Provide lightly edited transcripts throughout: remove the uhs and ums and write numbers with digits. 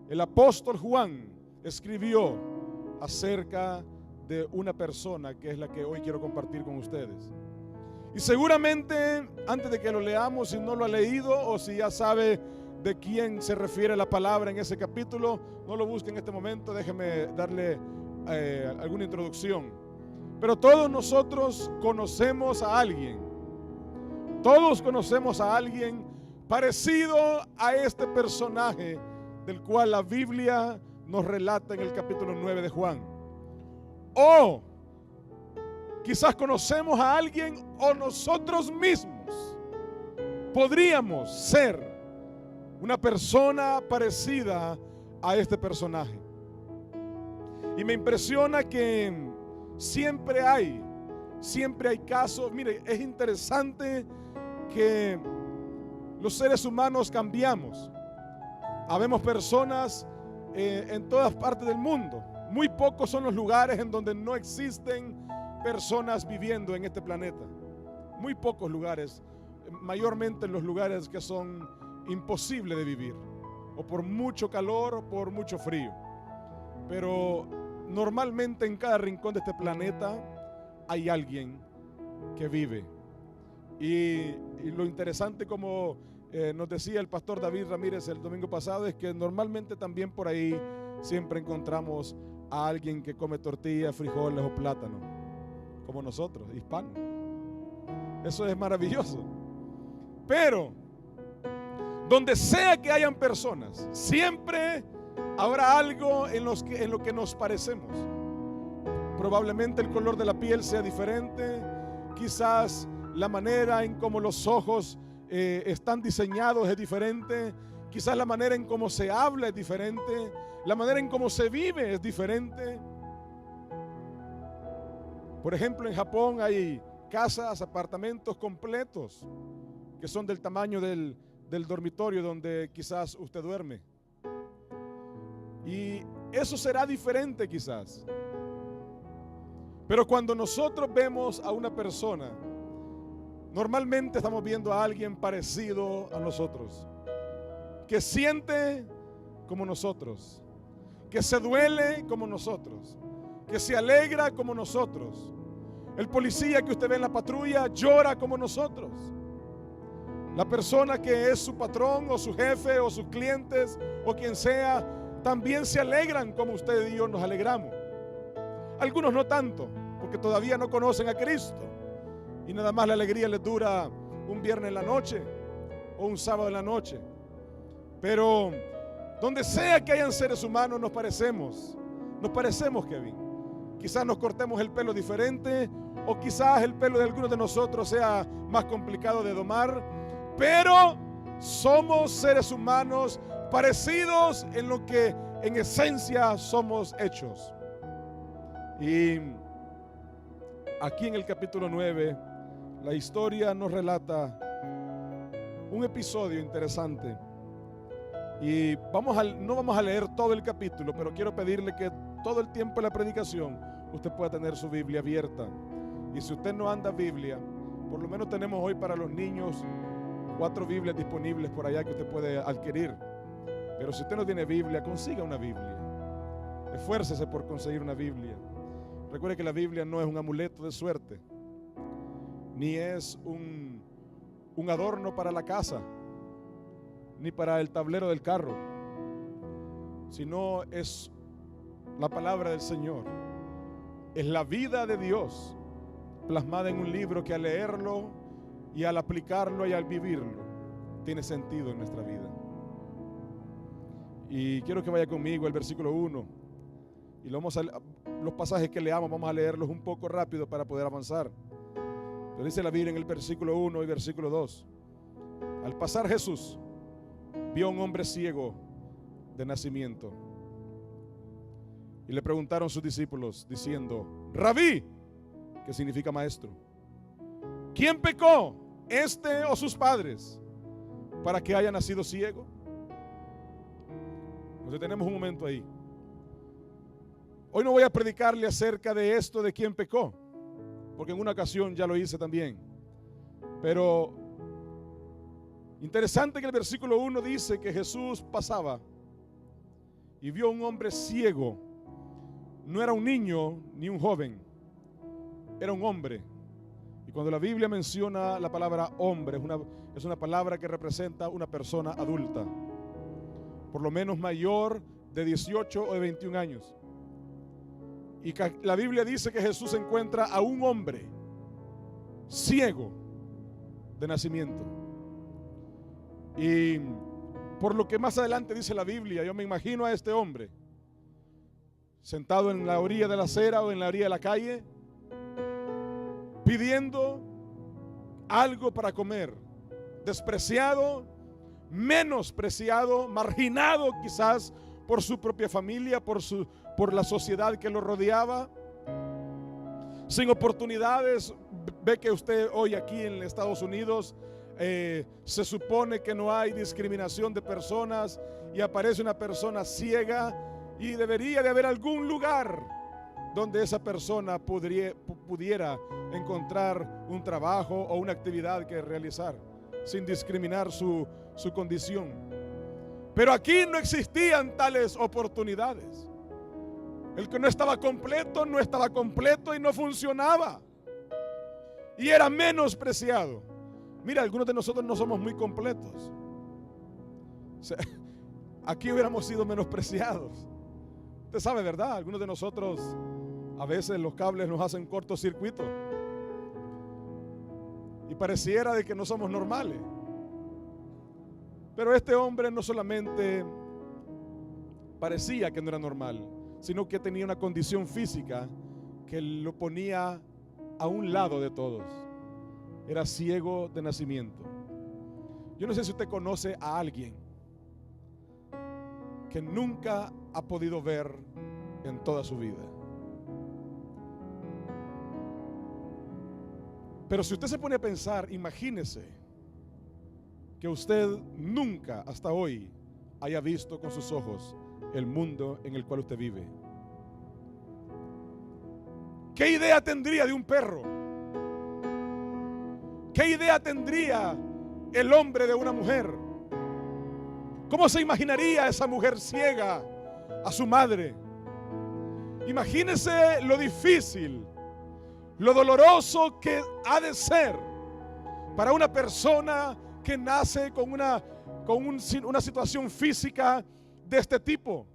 el apóstol Juan escribió acerca de una persona que es la que hoy quiero compartir con ustedes. Y seguramente antes de que lo leamos, si no lo ha leído o si ya sabe de quién se refiere la palabra en ese capítulo, no lo busque en este momento, déjeme darle alguna introducción. Pero todos nosotros conocemos a alguien, todos conocemos a alguien parecido a este personaje del cual la Biblia nos relata en el capítulo 9 de Juan. O quizás conocemos a alguien o nosotros mismos podríamos ser una persona parecida a este personaje. Y me impresiona que siempre hay casos. Mire, es interesante que los seres humanos cambiamos. Habemos personas en todas partes del mundo. Muy pocos son los lugares en donde no existen personas viviendo en este planeta. Muy pocos lugares, mayormente en los lugares que son imposibles de vivir, o por mucho calor o por mucho frío. Pero normalmente en cada rincón de este planeta hay alguien que vive. Y lo interesante, como nos decía el pastor David Ramírez el domingo pasado, es que normalmente también por ahí siempre encontramos a alguien que come tortillas, frijoles o plátano, como nosotros, hispanos. Eso es maravilloso. Pero donde sea que hayan personas, siempre habrá algo en lo que nos parecemos. Probablemente el color de la piel sea diferente, quizás la manera en cómo los ojos están diseñados es diferente, quizás la manera en cómo se habla es diferente, la manera en cómo se vive es diferente. Por ejemplo, en Japón hay casas, apartamentos completos que son del tamaño del dormitorio donde quizás usted duerme. Y eso será diferente quizás. Pero cuando nosotros vemos a una persona, normalmente estamos viendo a alguien parecido a nosotros, que siente como nosotros, que se duele como nosotros, que se alegra como nosotros. El policía que usted ve en la patrulla llora como nosotros. La persona que es su patrón o su jefe o sus clientes o quien sea, también se alegran como usted y yo nos alegramos. Algunos no tanto, porque todavía no conocen a Cristo y nada más la alegría les dura un viernes en la noche o un sábado en la noche. Pero donde sea que hayan seres humanos nos parecemos, Kevin. Quizás nos cortemos el pelo diferente, o quizás el pelo de algunos de nosotros sea más complicado de domar, pero somos seres humanos parecidos en lo que en esencia somos hechos. Y aquí en el capítulo 9, la historia nos relata un episodio interesante. Y no vamos a leer todo el capítulo, pero quiero pedirle que todo el tiempo de la predicación usted pueda tener su Biblia abierta. Y si usted no anda Biblia, por lo menos tenemos hoy para los niños 4 Biblias disponibles por allá que usted puede adquirir. Pero si usted no tiene Biblia, consiga una Biblia. Esfuércese por conseguir una Biblia. Recuerde que la Biblia no es un amuleto de suerte, ni es un adorno para la casa, ni para el tablero del carro, sino es la palabra del Señor. Es la vida de Dios plasmada en un libro que al leerlo y al aplicarlo y al vivirlo tiene sentido en nuestra vida. Y quiero que vaya conmigo al versículo 1 y los pasajes que leamos vamos a leerlos un poco rápido para poder avanzar. Pero dice la Biblia en el versículo 1 y versículo 2: al pasar Jesús vio a un hombre ciego de nacimiento y le preguntaron sus discípulos diciendo: Rabí, que significa maestro, ¿quién pecó, este o sus padres, para que haya nacido ciego? Nos detenemos un momento ahí. Hoy no voy a predicarle acerca de esto de quién pecó, porque en una ocasión ya lo hice también. Pero interesante que el versículo 1 dice que Jesús pasaba y vio a un hombre ciego. No era un niño ni un joven, era un hombre. Y cuando la Biblia menciona la palabra hombre, es una palabra que representa una persona adulta, por lo menos mayor de 18 o de 21 años. Y la Biblia dice que Jesús encuentra a un hombre ciego de nacimiento. Y por lo que más adelante dice la Biblia, yo me imagino a este hombre sentado en la orilla de la acera o en la orilla de la calle, pidiendo algo para comer, despreciado, menospreciado, marginado quizás por su propia familia, por la sociedad que lo rodeaba, sin oportunidades. Ve que usted hoy aquí en Estados Unidos se supone que no hay discriminación de personas, y aparece una persona ciega y debería de haber algún lugar donde esa persona pudiera encontrar un trabajo o una actividad que realizar sin discriminar su condición. Pero aquí no existían tales oportunidades. El que no estaba completo y no funcionaba, y era menospreciado. Mira, algunos de nosotros no somos muy completos. O sea, aquí hubiéramos sido menospreciados. Usted sabe, ¿verdad? Algunos de nosotros a veces los cables nos hacen cortocircuito y pareciera de que no somos normales. Pero este hombre no solamente parecía que no era normal, sino que tenía una condición física que lo ponía a un lado de todos. Era ciego de nacimiento. Yo no sé si usted conoce a alguien que nunca ha podido ver en toda su vida. Pero si usted se pone a pensar, imagínese que usted nunca hasta hoy haya visto con sus ojos el mundo en el cual usted vive. ¿Qué idea tendría de un perro? ¿Qué idea tendría el hombre de una mujer? ¿Cómo se imaginaría esa mujer ciega a su madre? Imagínese lo difícil, lo doloroso que ha de ser para una persona que nace con una situación física de este tipo.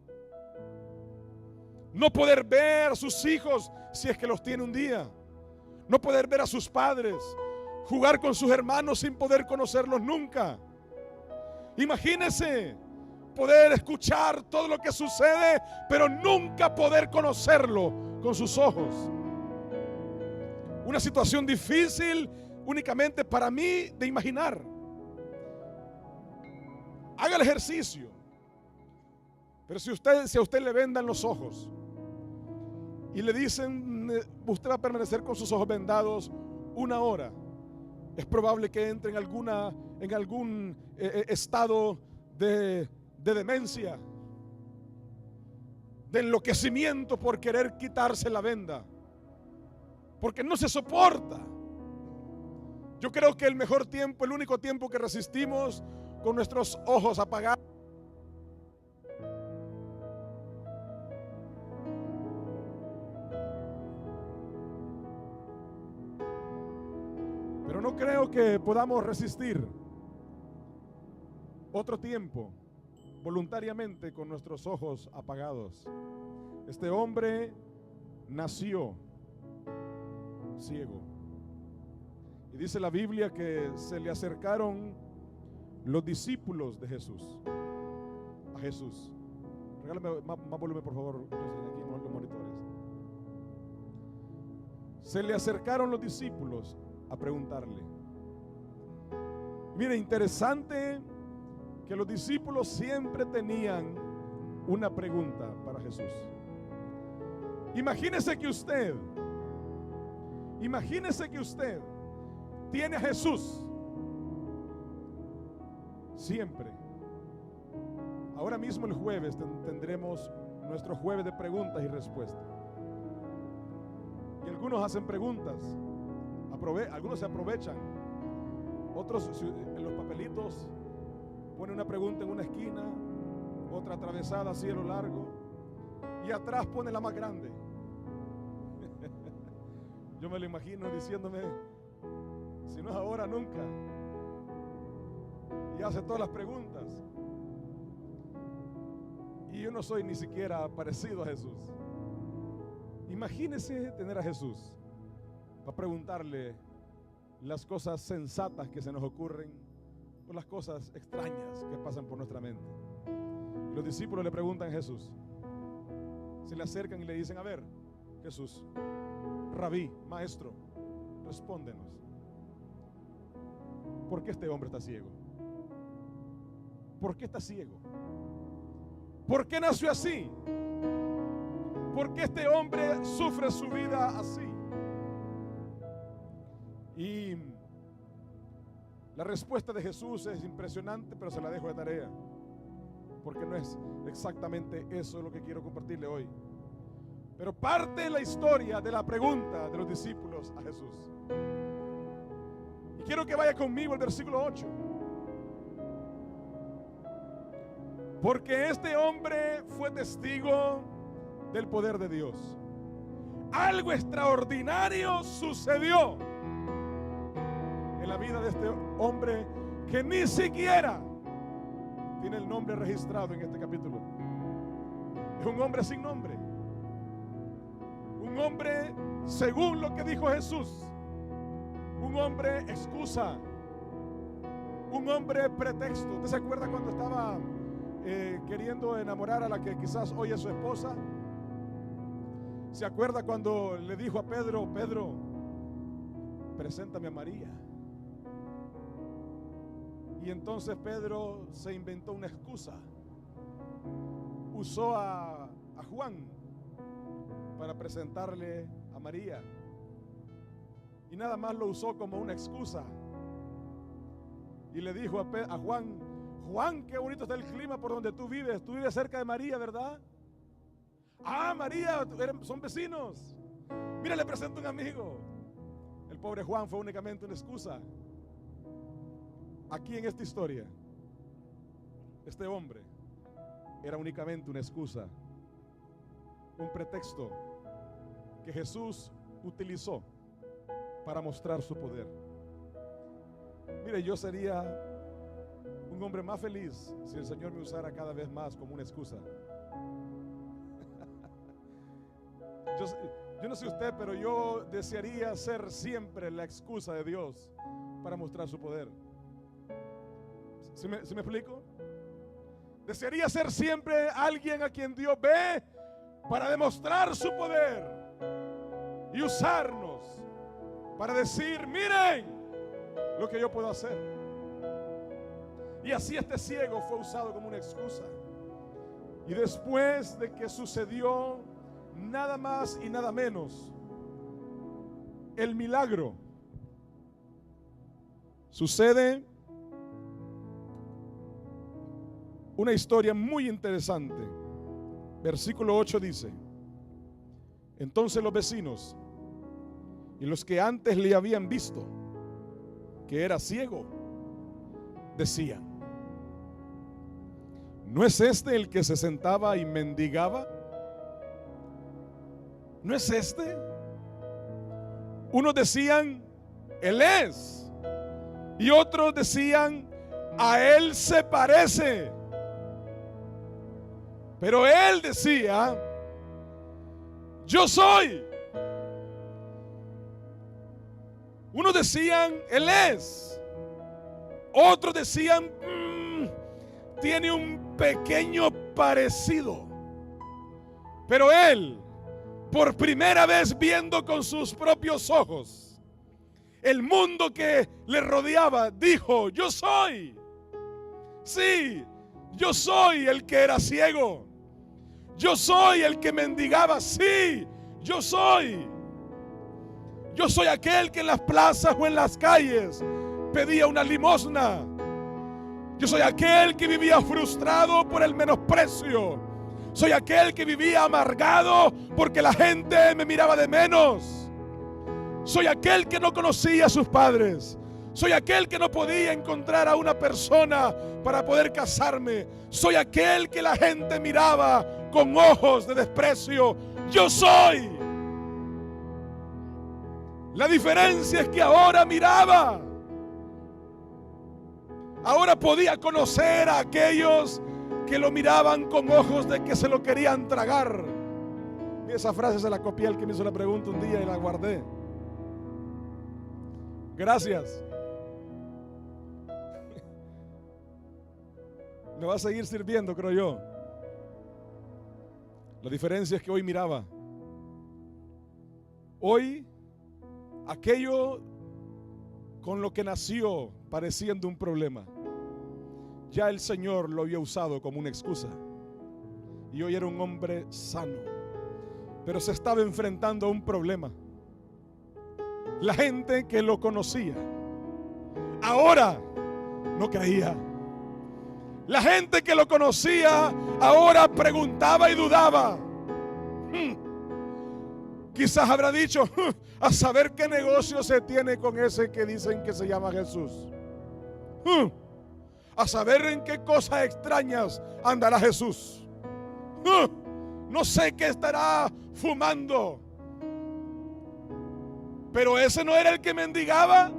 No poder ver a sus hijos si es que los tiene un día. No poder ver a sus padres. Jugar con sus hermanos sin poder conocerlos nunca. Imagínese poder escuchar todo lo que sucede, pero nunca poder conocerlo con sus ojos. Una situación difícil únicamente para mí de imaginar. Haga el ejercicio. Pero si a usted le vendan los ojos y le dicen usted va a permanecer con sus ojos vendados 1 hora, es probable que entre en algún estado de demencia, de enloquecimiento por querer quitarse la venda, porque no se soporta. Yo creo que el mejor tiempo, el único tiempo que resistimos con nuestros ojos apagados, pero no creo que podamos resistir otro tiempo voluntariamente con nuestros ojos apagados. Este hombre nació ciego. Y dice la Biblia que se le acercaron los discípulos de Jesús a Jesús. Regálame más volumen, por favor, aquí en los monitores. Se le acercaron los discípulos a preguntarle. Mire, interesante que los discípulos siempre tenían una pregunta para Jesús. Imagínese que usted tiene a Jesús siempre. Ahora mismo el jueves tendremos nuestro jueves de preguntas y respuestas. Y algunos hacen preguntas, algunos se aprovechan, otros en los papelitos ponen una pregunta en una esquina, otra atravesada así a lo largo, y atrás pone la más grande. Yo me lo imagino diciéndome, si no es ahora, nunca. Y hace todas las preguntas. Y yo no soy ni siquiera parecido a Jesús. Imagínese tener a Jesús para preguntarle las cosas sensatas que se nos ocurren o las cosas extrañas que pasan por nuestra mente. Y los discípulos le preguntan a Jesús, se le acercan y le dicen, a ver, Jesús, Rabí, maestro, respóndenos, ¿por qué este hombre está ciego? ¿Por qué está ciego? ¿Por qué nació así? ¿Por qué este hombre sufre su vida así? Y la respuesta de Jesús es impresionante, pero se la dejo de tarea, porque no es exactamente eso lo que quiero compartirle hoy. Pero parte de la historia de la pregunta de los discípulos a Jesús. Y quiero que vaya conmigo al versículo 8. Porque este hombre fue testigo del poder de Dios. Algo extraordinario sucedió en la vida de este hombre que ni siquiera tiene el nombre registrado en este capítulo. Es un hombre sin nombre. Un hombre según lo que dijo Jesús. Un hombre excusa. Un hombre pretexto. ¿Usted se acuerda cuando estaba queriendo enamorar a la que quizás hoy es su esposa? ¿Se acuerda cuando le dijo a Pedro, Pedro, preséntame a María? Y entonces Pedro se inventó una excusa. Usó a Juan para presentarle a María. Y nada más lo usó como una excusa. Y le dijo a Juan, Juan, qué bonito está el clima por donde tú vives. Tú vives cerca de María, ¿verdad? Ah, María, son vecinos. Mira, le presento un amigo. El pobre Juan fue únicamente una excusa. Aquí en esta historia, este hombre era únicamente una excusa, un pretexto que Jesús utilizó para mostrar su poder. Mire, yo sería un hombre más feliz si el Señor me usara cada vez más como una excusa. Yo no sé usted, pero yo desearía ser siempre la excusa de Dios para mostrar su poder. ¿Sí me explico? Desearía ser siempre alguien a quien Dios ve para demostrar su poder y usarnos para decir, miren lo que yo puedo hacer. Y así este ciego fue usado como una excusa. Y después de que sucedió nada más y nada menos el milagro, sucede una historia muy interesante. Versículo 8 dice, entonces los vecinos y los que antes le habían visto que era ciego, decían, ¿no es este el que se sentaba y mendigaba? ¿No es este? Unos decían, él es. Y otros decían, a él se parece. Pero él decía, yo soy. Unos decían, él es. Otros decían, tiene un pequeño parecido. Pero él, por primera vez viendo con sus propios ojos el mundo que le rodeaba, dijo, yo soy. Sí, yo soy el que era ciego. Yo soy el que mendigaba. Sí, yo soy. Yo soy aquel que en las plazas o en las calles pedía una limosna. Yo soy aquel que vivía frustrado por el menosprecio. Soy aquel que vivía amargado porque la gente me miraba de menos. Soy aquel que no conocía a sus padres. Soy aquel que no podía encontrar a una persona para poder casarme. Soy aquel que la gente miraba con ojos de desprecio. Yo soy. La diferencia es que ahora miraba. Ahora podía conocer a aquellos que lo miraban con ojos de que se lo querían tragar. Y esa frase se la copié al que me hizo la pregunta un día y la guardé. Gracias. Me va a seguir sirviendo, creo yo. La diferencia es que hoy miraba. Hoy, aquello con lo que nació pareciendo un problema, ya el Señor lo había usado como una excusa. Y hoy era un hombre sano, pero se estaba enfrentando a un problema. La gente que lo conocía ahora no creía. La gente que lo conocía ahora preguntaba y dudaba. Quizás habrá dicho, a saber qué negocio se tiene con ese que dicen que se llama Jesús. A saber en qué cosas extrañas andará Jesús. No sé qué estará fumando. Pero ese no era el que mendigaba.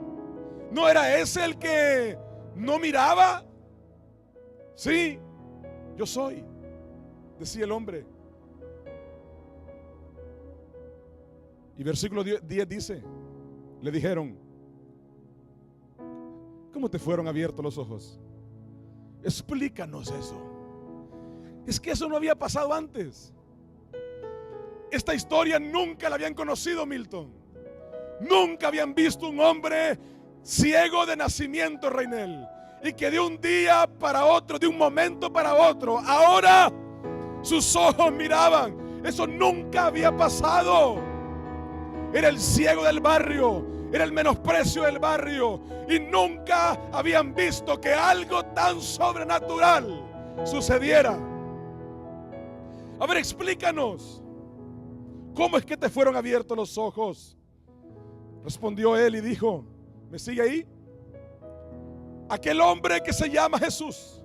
No era ese el que no miraba. Sí, yo soy, decía el hombre. Y versículo 10 dice, le dijeron, ¿cómo te fueron abiertos los ojos? Explícanos eso. Es que eso no había pasado antes. Esta historia nunca la habían conocido, Milton. Nunca habían visto un hombre ciego de nacimiento, Reinel, y que de un día para otro, de un momento para otro, ahora sus ojos miraban. Eso nunca había pasado. Era el ciego del barrio, era el menosprecio del barrio, y nunca habían visto que algo tan sobrenatural sucediera. A ver, explícanos, ¿cómo es que te fueron abiertos los ojos? Respondió él y dijo, ¿me sigue ahí? Aquel hombre que se llama Jesús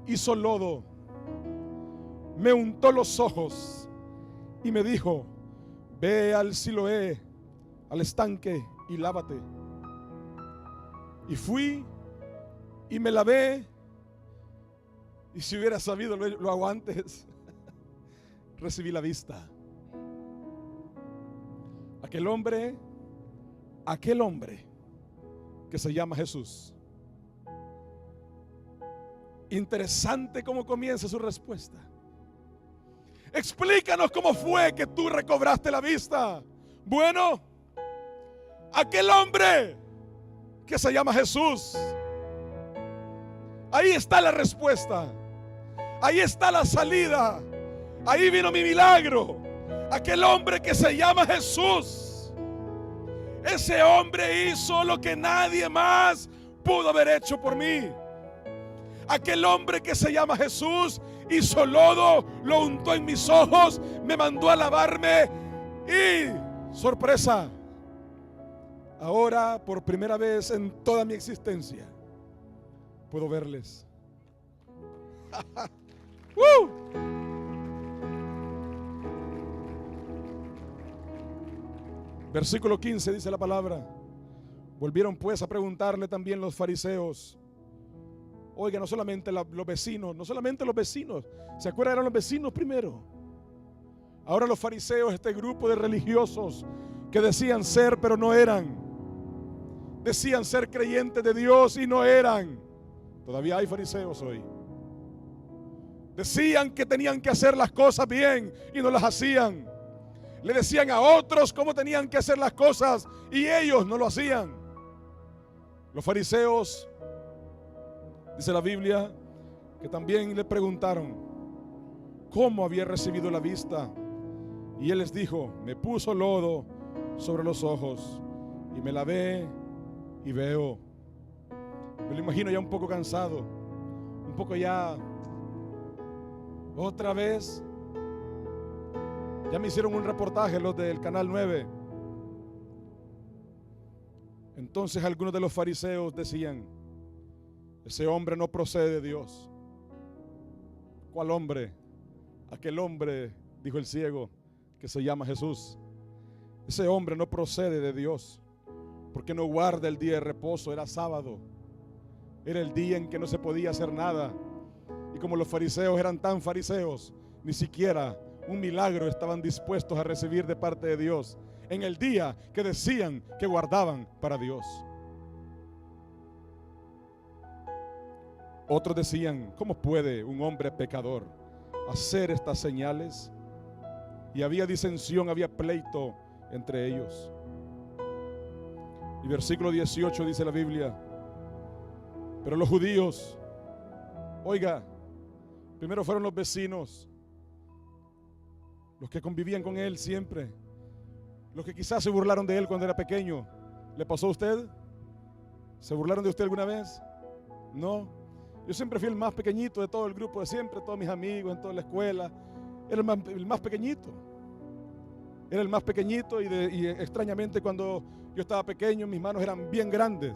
hizo lodo, me untó los ojos y me dijo, ve al Siloé, al estanque, y lávate. Y fui y me lavé. Y si hubiera sabido, lo hago antes. Recibí la vista. Aquel hombre que se llama Jesús. Interesante cómo comienza su respuesta. Explícanos cómo fue que tú recobraste la vista. Bueno, aquel hombre que se llama Jesús. Ahí está la respuesta. Ahí está la salida. Ahí vino mi milagro. Aquel hombre que se llama Jesús. Ese hombre hizo lo que nadie más pudo haber hecho por mí. Aquel hombre que se llama Jesús hizo lodo, lo untó en mis ojos, me mandó a lavarme y, sorpresa, ahora por primera vez en toda mi existencia puedo verles. Versículo 15 dice la palabra. Volvieron pues a preguntarle también los fariseos. Oiga, no solamente los vecinos, ¿se acuerdan? Eran los vecinos primero. Ahora los fariseos, este grupo de religiosos que decían ser pero no eran. Decían ser creyentes de Dios y no eran. Todavía hay fariseos hoy. Decían que tenían que hacer las cosas bien y no las hacían. Le decían a otros cómo tenían que hacer las cosas y ellos no lo hacían. Los fariseos, dice la Biblia, que también le preguntaron cómo había recibido la vista. Y él les dijo, me puso lodo sobre los ojos y me lavé y veo. Me lo imagino ya un poco cansado, un poco ya otra vez. Ya me hicieron un reportaje los del Canal 9. Entonces algunos de los fariseos decían: ese hombre no procede de Dios. ¿Cuál hombre? Aquel hombre, dijo el ciego, que se llama Jesús. Ese hombre no procede de Dios, porque no guarda el día de reposo. Era sábado, era el día en que no se podía hacer nada. Y como los fariseos eran tan fariseos, ni siquiera un milagro estaban dispuestos a recibir de parte de Dios en el día que decían que guardaban para Dios. Otros decían: ¿cómo puede un hombre pecador hacer estas señales? Y había disensión, había pleito entre ellos. Y versículo 18 dice la Biblia: pero los judíos, oiga, primero fueron los vecinos, los que convivían con él siempre, los que quizás se burlaron de él cuando era pequeño. ¿Le pasó a usted? ¿Se burlaron de usted alguna vez? No. Yo siempre fui el más pequeñito de todo el grupo de siempre, todos mis amigos en toda la escuela. Era el más pequeñito. Era el más pequeñito y extrañamente cuando yo estaba pequeño mis manos eran bien grandes.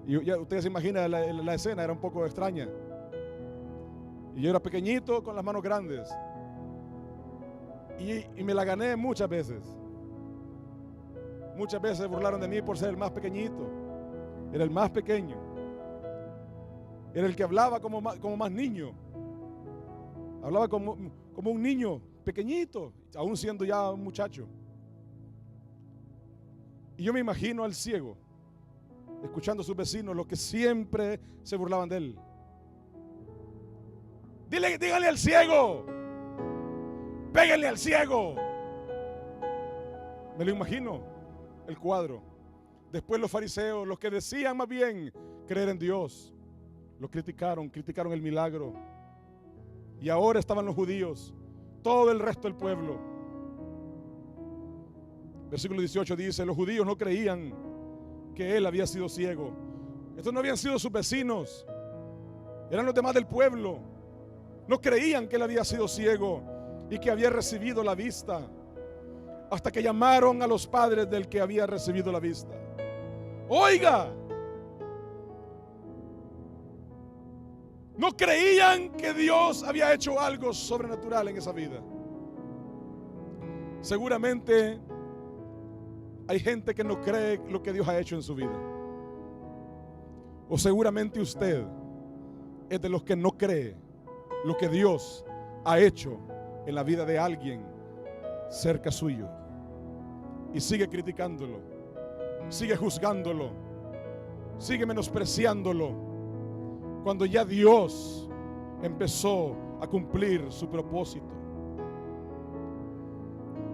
Y ya ustedes se imaginan la escena, era un poco extraña. Y yo era pequeñito con las manos grandes. Y me la gané muchas veces. Muchas veces se burlaron de mí por ser el más pequeñito. Era el más pequeño. Era el que hablaba como más niño. Hablaba como un niño pequeñito, aún siendo ya un muchacho. Y yo me imagino al ciego, escuchando a sus vecinos, los que siempre se burlaban de él. Dígale al ciego, péguenle al ciego. Me lo imagino, el cuadro. Después los fariseos, los que decían más bien creer en Dios, lo criticaron el milagro. Y ahora estaban los judíos, todo el resto del pueblo. Versículo 18 dice: los judíos no creían que él había sido ciego. Estos no habían sido sus vecinos, eran los demás del pueblo. No creían que él había sido ciego y que había recibido la vista, hasta que llamaron a los padres del que había recibido la vista. Oiga, no creían que Dios había hecho algo sobrenatural en esa vida. Seguramente hay gente que no cree lo que Dios ha hecho en su vida. O seguramente usted es de los que no cree lo que Dios ha hecho en la vida de alguien cerca suyo. Y sigue criticándolo, sigue juzgándolo, sigue menospreciándolo, cuando ya Dios empezó a cumplir su propósito.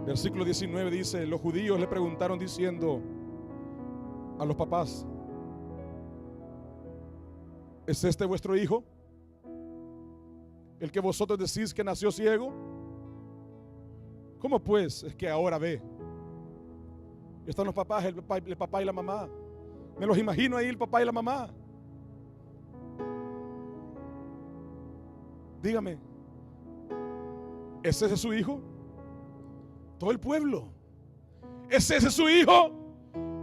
Versículo 19 dice: los judíos le preguntaron diciendo a los papás: ¿es este vuestro hijo, el que vosotros decís que nació ciego? ¿Cómo pues es que ahora ve? Están los papás, el papá y la mamá. Me los imagino ahí, el papá y la mamá. Dígame, ¿es ese su hijo? Todo el pueblo. ¿Es ese su hijo?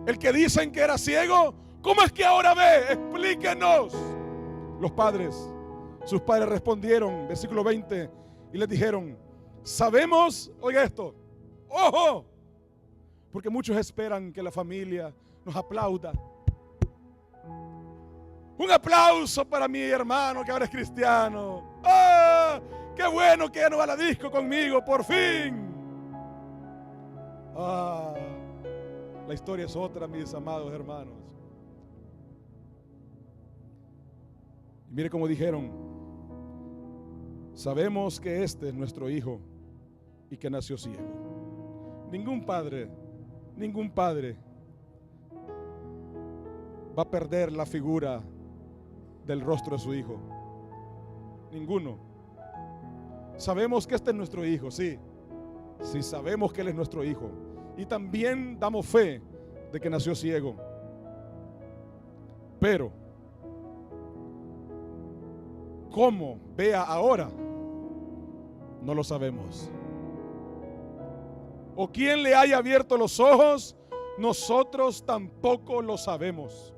El que dicen que era ciego. ¿Cómo es que ahora ve? Explíquenos. Los padres, sus padres respondieron, versículo 20, y les dijeron: sabemos, oiga esto, ojo, porque muchos esperan que la familia nos aplauda. Un aplauso para mi hermano que ahora es cristiano. ¡Ah! ¡Qué bueno que ya no va a la disco conmigo, por fin! ¡Ah! La historia es otra, mis amados hermanos. Y mire cómo dijeron: sabemos que este es nuestro hijo y que nació ciego. Ningún padre va a perder la figura del rostro de su hijo. Ninguno. Sabemos que este es nuestro hijo, sí. Sí, sabemos que él es nuestro hijo. Y también damos fe de que nació ciego. Pero ¿cómo vea ahora? No lo sabemos. O quién le haya abierto los ojos, nosotros tampoco lo sabemos.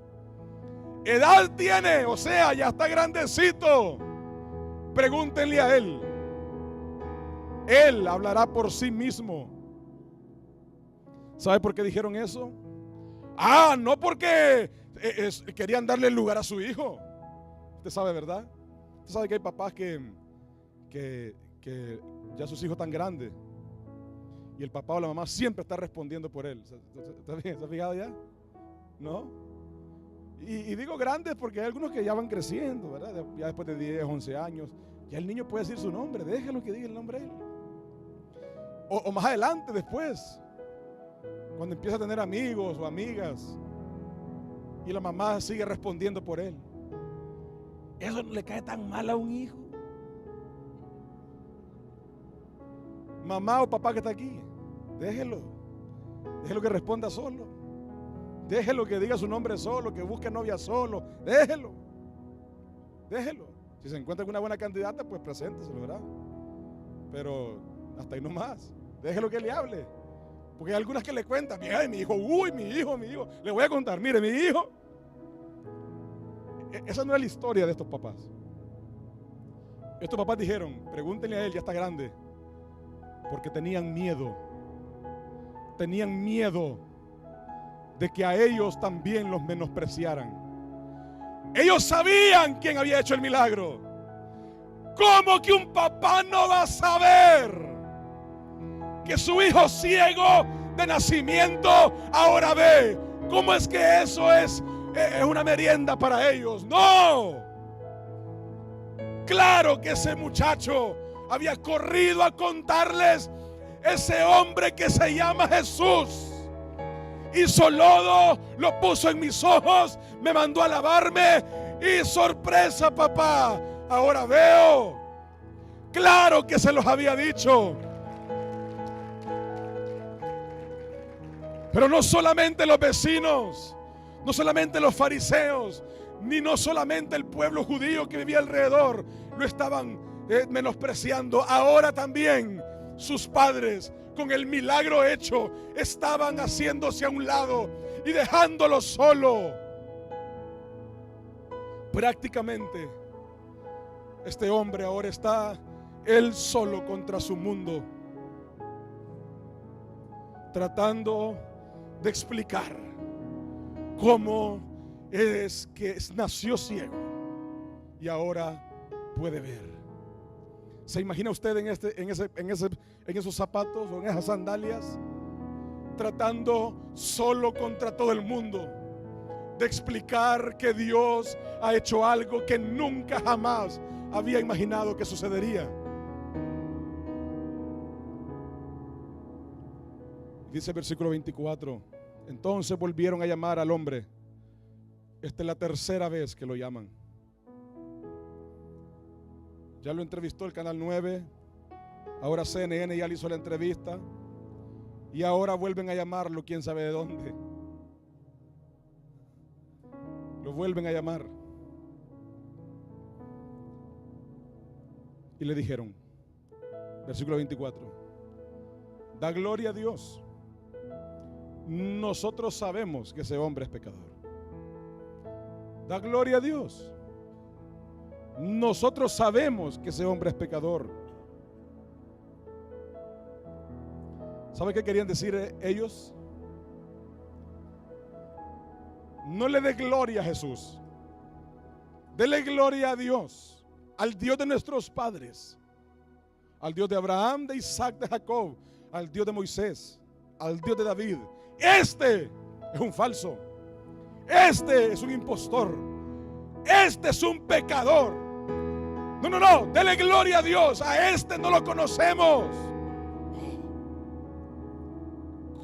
Edad tiene, o sea, ya está grandecito. Pregúntenle a él. Él hablará por sí mismo. ¿Sabe por qué dijeron eso? No porque querían darle lugar a su hijo. Usted sabe, ¿verdad? Usted sabe que hay papás que ya sus hijos están grandes y el papá o la mamá siempre está respondiendo por él. ¿Se ha fijado ya? ¿No? Y digo grandes porque hay algunos que ya van creciendo, ¿verdad? Ya después de 10, 11 años, ya el niño puede decir su nombre. Déjelo que diga el nombre de él. O más adelante, después, cuando empieza a tener amigos o amigas y la mamá sigue respondiendo por él. Eso no le cae tan mal a un hijo. Mamá o papá que está aquí, déjelo que responda solo, déjelo que diga su nombre solo, que busque novia solo, déjelo. Si se encuentra con una buena candidata, pues presénteselo, ¿verdad? Pero hasta ahí nomás, déjelo que le hable. Porque hay algunas que le cuentan, mira, mi hijo, mi hijo, le voy a contar, mire, mi hijo. Esa no es la historia de estos papás. Estos papás dijeron, pregúntenle a él, ya está grande. Porque tenían miedo de que a ellos también los menospreciaran. Ellos sabían quién había hecho el milagro. ¿Cómo que un papá no va a saber que su hijo ciego de nacimiento ahora ve? ¿Cómo es que eso es una merienda para ellos? No. Claro que ese muchacho había corrido a contarles: ese hombre que se llama Jesús hizo lodo, lo puso en mis ojos, me mandó a lavarme y sorpresa, papá, ahora veo. Claro que se los había dicho. Pero no solamente los vecinos, no solamente los fariseos, ni no solamente el pueblo judío que vivía alrededor lo estaban menospreciando. Ahora también sus padres, con el milagro hecho, estaban haciéndose a un lado y dejándolo solo. Prácticamente este hombre ahora está él solo contra su mundo, tratando de explicar cómo es que nació ciego y ahora puede ver. ¿Se imagina usted en esos zapatos o en esas sandalias, tratando solo contra todo el mundo de explicar que Dios ha hecho algo que nunca jamás había imaginado que sucedería? Dice el versículo 24: entonces volvieron a llamar al hombre. Esta es la tercera vez que lo llaman. Ya lo entrevistó el Canal 9, ahora CNN ya le hizo la entrevista y ahora vuelven a llamarlo, quién sabe de dónde. Lo vuelven a llamar y le dijeron, versículo 24: da gloria a Dios, nosotros sabemos que ese hombre es pecador. Da gloria a Dios, nosotros sabemos que ese hombre es pecador. ¿Sabe qué querían decir ellos? No le dé gloria a Jesús, dele gloria a Dios, al Dios de nuestros padres, al Dios de Abraham, de Isaac, de Jacob, al Dios de Moisés, al Dios de David. Este es un falso, este es un impostor, este es un pecador. No, dele gloria a Dios, a este no lo conocemos.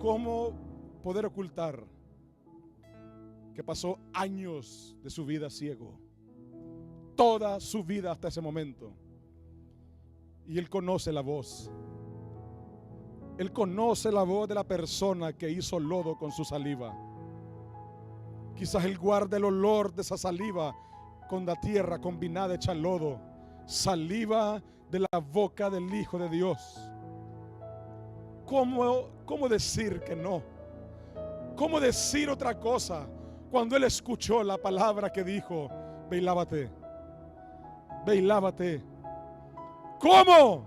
¿Cómo poder ocultar que pasó años de su vida ciego? Toda su vida hasta ese momento. Y él conoce la voz. Él conoce la voz de la persona que hizo lodo con su saliva. Quizás él guarda el olor de esa saliva con la tierra combinada hecha lodo. Saliva de la boca del Hijo de Dios. ¿Cómo decir que no? ¿Cómo decir otra cosa cuando él escuchó la palabra que dijo: ve y lávate, ve y lávate? ¿Cómo?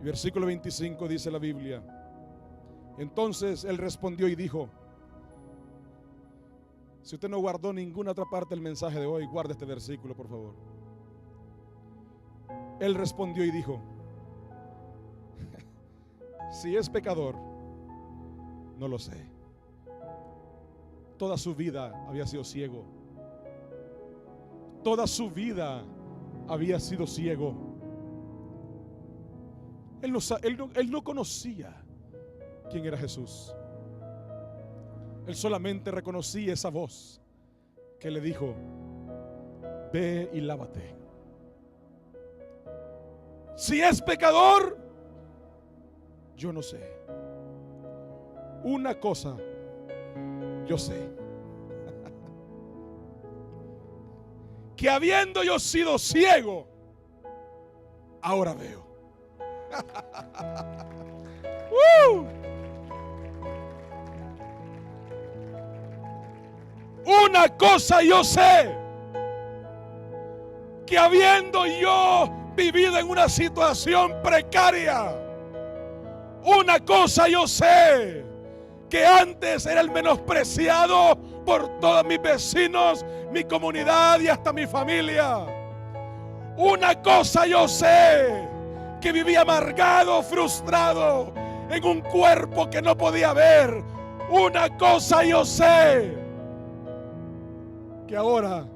Y versículo 25 dice la Biblia: entonces él respondió y dijo. Si usted no guardó ninguna otra parte del mensaje de hoy, guarde este versículo, por favor. Él respondió y dijo: si es pecador, no lo sé. Toda su vida había sido ciego. Toda su vida había sido ciego. Él no conocía quién era Jesús. Él solamente reconocía esa voz que le dijo: ve y lávate. Si es pecador, yo no sé. Una cosa yo sé: que habiendo yo sido ciego, ahora veo. Una cosa yo sé: que habiendo yo vivido en una situación precaria, una cosa yo sé: que antes era el menospreciado por todos mis vecinos, mi comunidad y hasta mi familia. Una cosa yo sé: que vivía amargado, frustrado, en un cuerpo que no podía ver. Una cosa yo sé: que ahora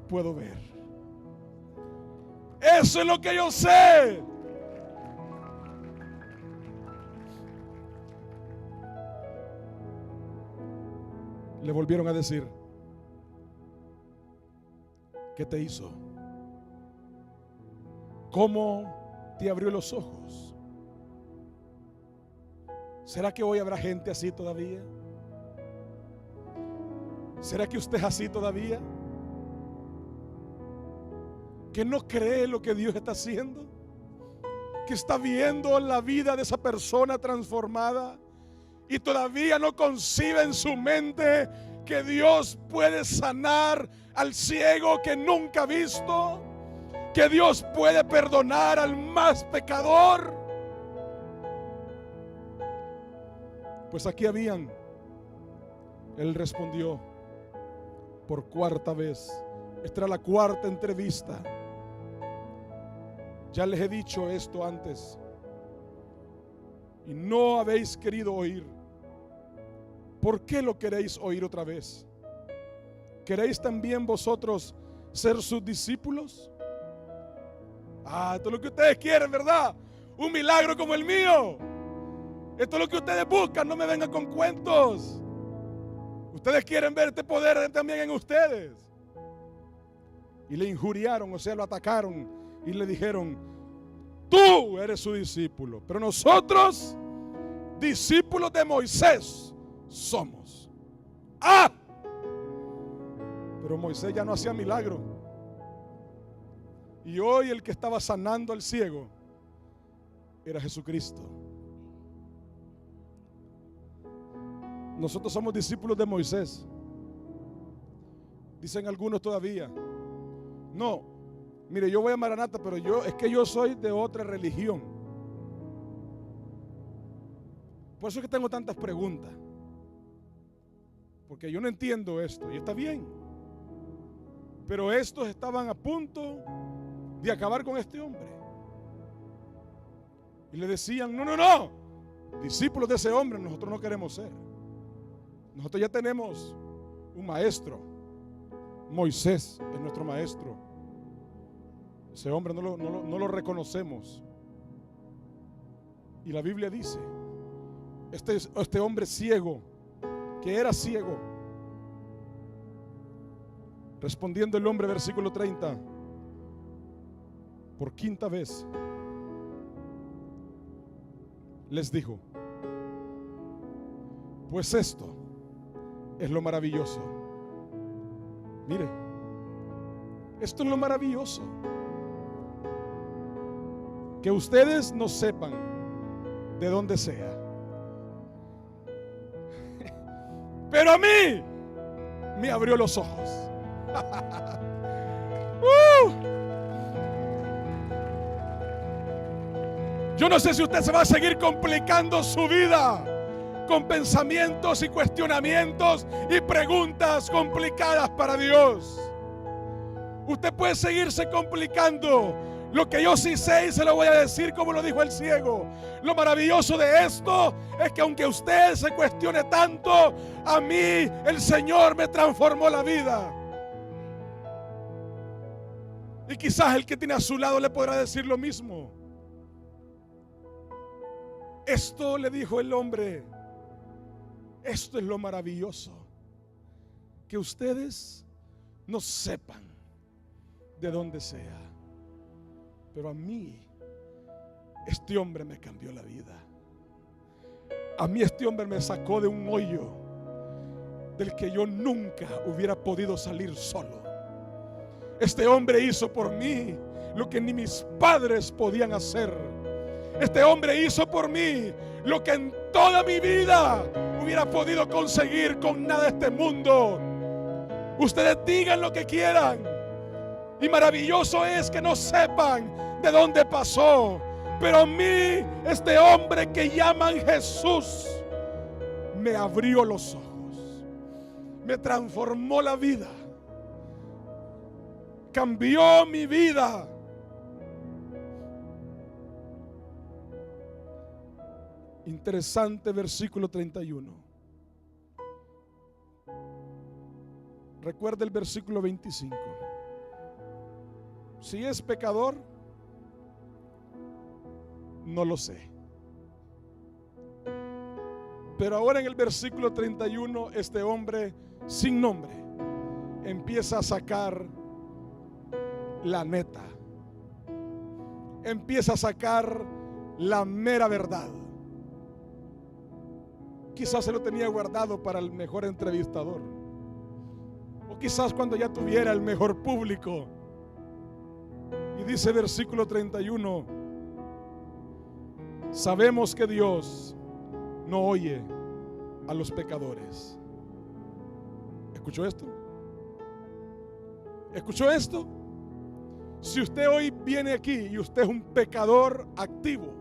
puedo ver. Eso es lo que yo sé. Le volvieron a decir: ¿qué te hizo? ¿Cómo te abrió los ojos? ¿Será que hoy habrá gente así todavía? ¿Será que usted es así todavía? ¿Que no cree lo que Dios está haciendo? ¿Que está viendo la vida de esa persona transformada y todavía no concibe en su mente que Dios puede sanar al ciego que nunca ha visto? ¿Que Dios puede perdonar al más pecador? Pues aquí habían. Él respondió por cuarta vez. Esta era la cuarta entrevista. Ya les he dicho esto antes y no habéis querido oír. ¿Por qué lo queréis oír otra vez? ¿Queréis también vosotros ser sus discípulos? Esto es lo que ustedes quieren, ¿verdad? Un milagro como el mío. Esto es lo que ustedes buscan. No me vengan con cuentos. Ustedes quieren ver este poder también en ustedes. Y le injuriaron, o sea, lo atacaron y le dijeron: tú eres su discípulo, pero nosotros, discípulos de Moisés, somos. Pero Moisés ya no hacía milagro. Y hoy el que estaba sanando al ciego era Jesucristo. Nosotros somos discípulos de Moisés. Dicen algunos todavía: no, mire, yo voy a Maranata, pero es que yo soy de otra religión. Por eso es que tengo tantas preguntas, porque yo no entiendo esto. Y está bien, pero estos estaban a punto de acabar con este hombre. Y le decían: no, discípulos de ese hombre nosotros no queremos ser. Nosotros ya tenemos un maestro. Moisés es nuestro maestro. Ese hombre no lo reconocemos. Y la Biblia dice: este hombre ciego, que era ciego, respondiendo el hombre, versículo 30, por quinta vez les dijo: pues esto es lo maravilloso. Mire, esto es lo maravilloso, que ustedes no sepan de donde sea. Pero a mí me abrió los ojos. Yo no sé si usted se va a seguir complicando su vida con pensamientos y cuestionamientos y preguntas complicadas para Dios. Usted puede seguirse complicando. Lo que yo sí sé y se lo voy a decir como lo dijo el ciego. Lo maravilloso de esto es que aunque usted se cuestione tanto, a mí el Señor me transformó la vida. Y quizás el que tiene a su lado le podrá decir lo mismo. Esto le dijo el hombre. Esto es lo maravilloso. Que ustedes no sepan de dónde sea. Pero a mí, este hombre me cambió la vida. A mí este hombre me sacó de un hoyo del que yo nunca hubiera podido salir solo. Este hombre hizo por mí lo que ni mis padres podían hacer. Este hombre hizo por mí lo que en toda mi vida hubiera podido conseguir con nada de este mundo. Ustedes digan lo que quieran. Y maravilloso es que no sepan de dónde pasó. Pero a mí, este hombre que llaman Jesús, me abrió los ojos. Me transformó la vida. Cambió mi vida. Interesante versículo 31. Recuerda el versículo 25. Si es pecador, no lo sé. Pero ahora en el versículo 31, este hombre sin nombre empieza a sacar la neta. Empieza a sacar la mera verdad. Quizás se lo tenía guardado para el mejor entrevistador. O quizás cuando ya tuviera el mejor público. Y dice versículo 31, sabemos que Dios no oye a los pecadores. ¿Escuchó esto? ¿Escuchó esto? Si usted hoy viene aquí y usted es un pecador activo,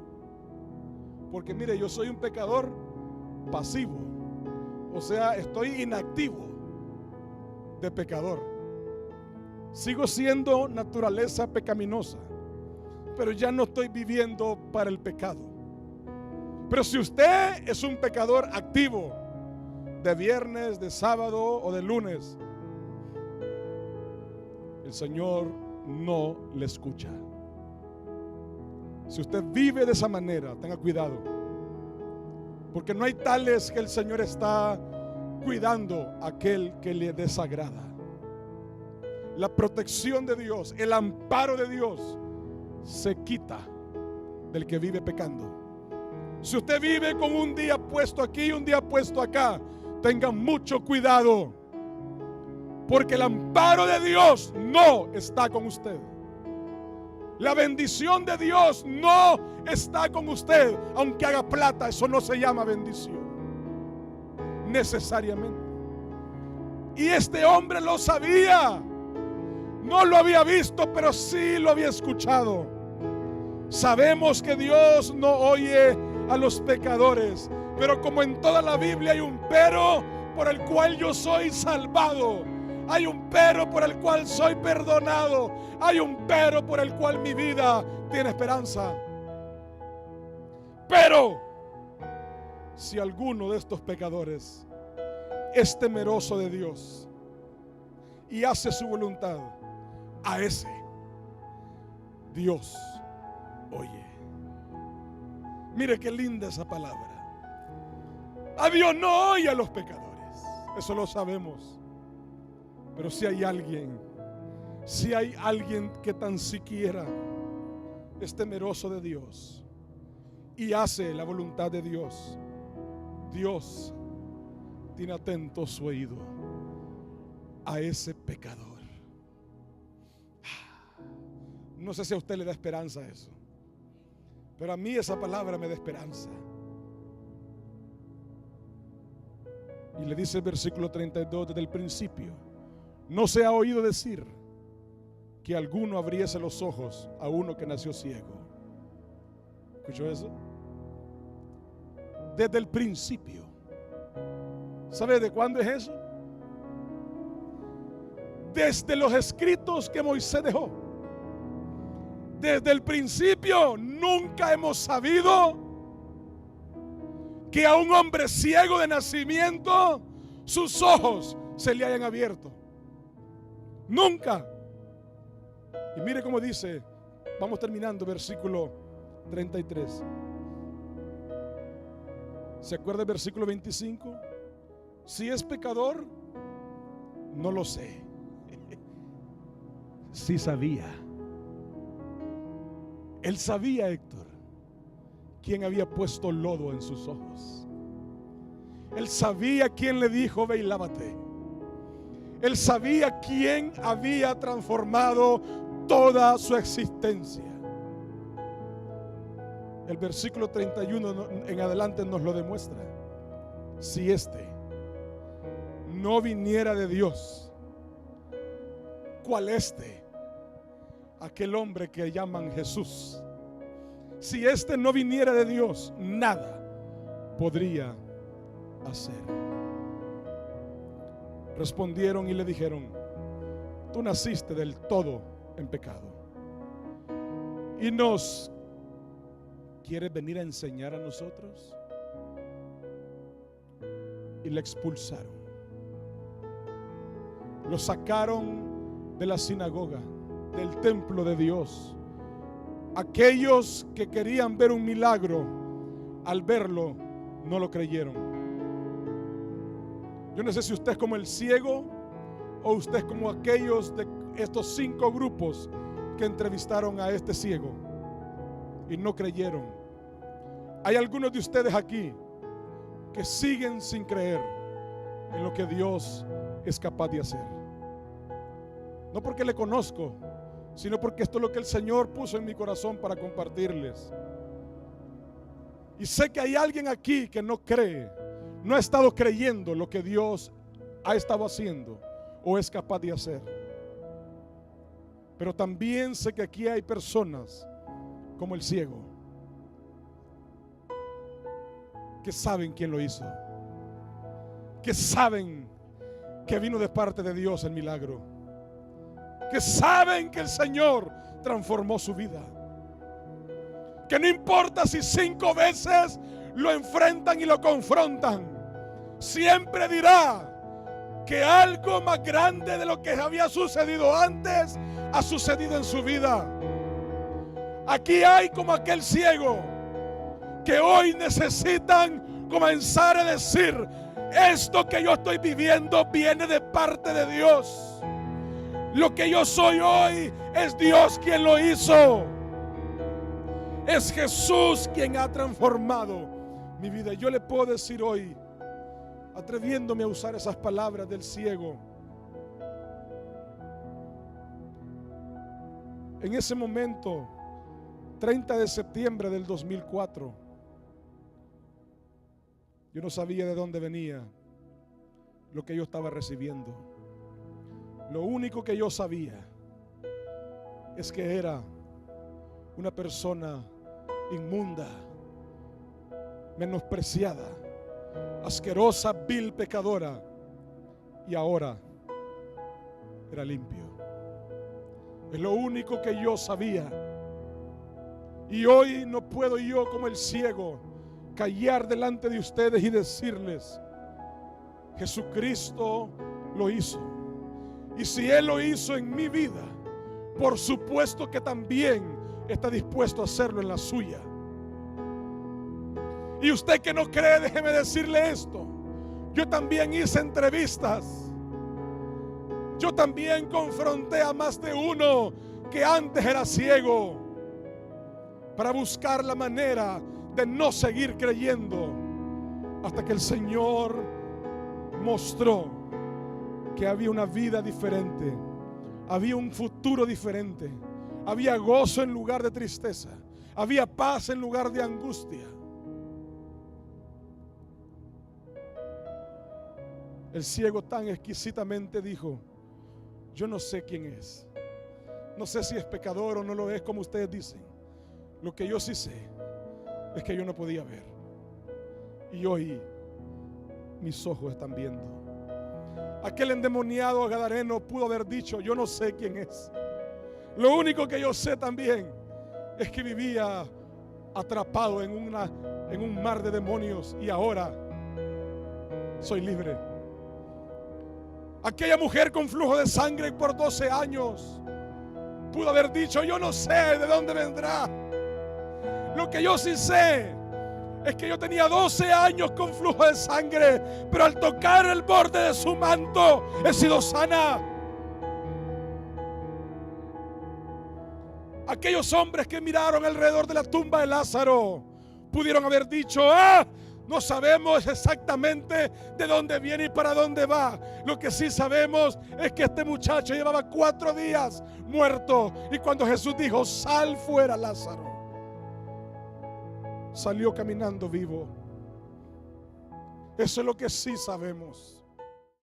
porque mire, yo soy un pecador pasivo, o sea, estoy inactivo de pecador. Sigo siendo naturaleza pecaminosa, pero ya no estoy viviendo para el pecado. Pero si usted es un pecador activo, de viernes, de sábado o de lunes, el Señor no le escucha. Si usted vive de esa manera, tenga cuidado, porque no hay tales que el Señor está cuidando a aquel que le desagrada. La protección de Dios, el amparo de Dios se quita del que vive pecando. Si usted vive con un día puesto aquí y un día puesto acá, tenga mucho cuidado, porque el amparo de Dios no está con usted. La bendición de Dios no está con usted. Aunque haga plata, eso no se llama bendición necesariamente. Y este hombre lo sabía. No lo había visto, pero sí lo había escuchado. Sabemos que Dios no oye a los pecadores, pero como en toda la Biblia hay un pero por el cual yo soy salvado. Hay un pero por el cual soy perdonado. Hay un pero por el cual mi vida tiene esperanza. Pero si alguno de estos pecadores es temeroso de Dios y hace su voluntad, a ese Dios oye. Mire qué linda esa palabra. A Dios no oye a los pecadores, eso lo sabemos. Pero si hay alguien que tan siquiera es temeroso de Dios y hace la voluntad de Dios, Dios tiene atento su oído a ese pecador. No sé si a usted le da esperanza eso, pero a mí esa palabra me da esperanza. Y le dice el versículo 32: desde el principio no se ha oído decir que alguno abriese los ojos a uno que nació ciego. ¿Escuchó eso? Desde el principio. ¿Sabe de cuándo es eso? Desde los escritos que Moisés dejó. Desde el principio nunca hemos sabido que a un hombre ciego de nacimiento sus ojos se le hayan abierto. Nunca. Y mire cómo dice, vamos terminando, versículo 33. ¿Se acuerda el versículo 25? Si es pecador, no lo sé. Sí sabía. Él sabía, Héctor, quién había puesto lodo en sus ojos. Él sabía quién le dijo: ve y lávate. Él sabía quién había transformado toda su existencia. El versículo 31 en adelante nos lo demuestra. Si este no viniera de Dios, ¿cuál este? Aquel hombre que llaman Jesús. Si este no viniera de Dios, nada podría hacer. Respondieron y le dijeron: tú naciste del todo en pecado, y nos quieres venir a enseñar a nosotros. Y le expulsaron. Lo sacaron de la sinagoga, del templo de Dios. Aquellos que querían ver un milagro, al verlo no lo creyeron. Yo no sé si usted es como el ciego o usted es como aquellos de estos 5 grupos que entrevistaron a este ciego y no creyeron. Hay algunos de ustedes aquí que siguen sin creer en lo que Dios es capaz de hacer. No porque le conozco, sino porque esto es lo que el Señor puso en mi corazón para compartirles. Y sé que hay alguien aquí que no cree, no ha estado creyendo lo que Dios ha estado haciendo o es capaz de hacer. Pero también sé que aquí hay personas como el ciego que saben quién lo hizo, que saben que vino de parte de Dios el milagro, que saben que el Señor transformó su vida, que no importa si 5 veces lo enfrentan y lo confrontan, siempre dirá que algo más grande de lo que había sucedido antes ha sucedido en su vida. Aquí hay como aquel ciego que hoy necesitan comenzar a decir: esto que yo estoy viviendo viene de parte de Dios. Lo que yo soy hoy es Dios quien lo hizo. Es Jesús quien ha transformado mi vida. Yo le puedo decir hoy, atreviéndome a usar esas palabras del ciego, en ese momento, 30 de septiembre del 2004, yo no sabía de dónde venía lo que yo estaba recibiendo. Lo único que yo sabía es que era una persona inmunda, menospreciada, asquerosa, vil, pecadora, y ahora era limpio. Es lo único que yo sabía. Y hoy no puedo yo, como el ciego, callar delante de ustedes y decirles: Jesucristo lo hizo. Y si Él lo hizo en mi vida, por supuesto que también está dispuesto a hacerlo en la suya. Y usted que no cree, déjeme decirle esto: yo también hice entrevistas. Yo también confronté a más de uno que antes era ciego, para buscar la manera de no seguir creyendo, hasta que el Señor mostró que había una vida diferente, había un futuro diferente, había gozo en lugar de tristeza, había paz en lugar de angustia. El ciego tan exquisitamente dijo: yo no sé quién es. No sé si es pecador o no lo es, como ustedes dicen. Lo que yo sí sé es que yo no podía ver. Y hoy mis ojos están viendo. Aquel endemoniado gadareno pudo haber dicho: yo no sé quién es. Lo único que yo sé también es que vivía atrapado en un mar de demonios y ahora soy libre. Aquella mujer con flujo de sangre por 12 años pudo haber dicho: yo no sé de dónde vendrá. Lo que yo sí sé es que yo tenía 12 años con flujo de sangre, pero al tocar el borde de su manto he sido sana. Aquellos hombres que miraron alrededor de la tumba de Lázaro pudieron haber dicho: no sabemos exactamente de dónde viene y para dónde va. Lo que sí sabemos es que este muchacho llevaba 4 días muerto, y cuando Jesús dijo: sal fuera, Lázaro, salió caminando vivo. Eso es lo que sí sabemos.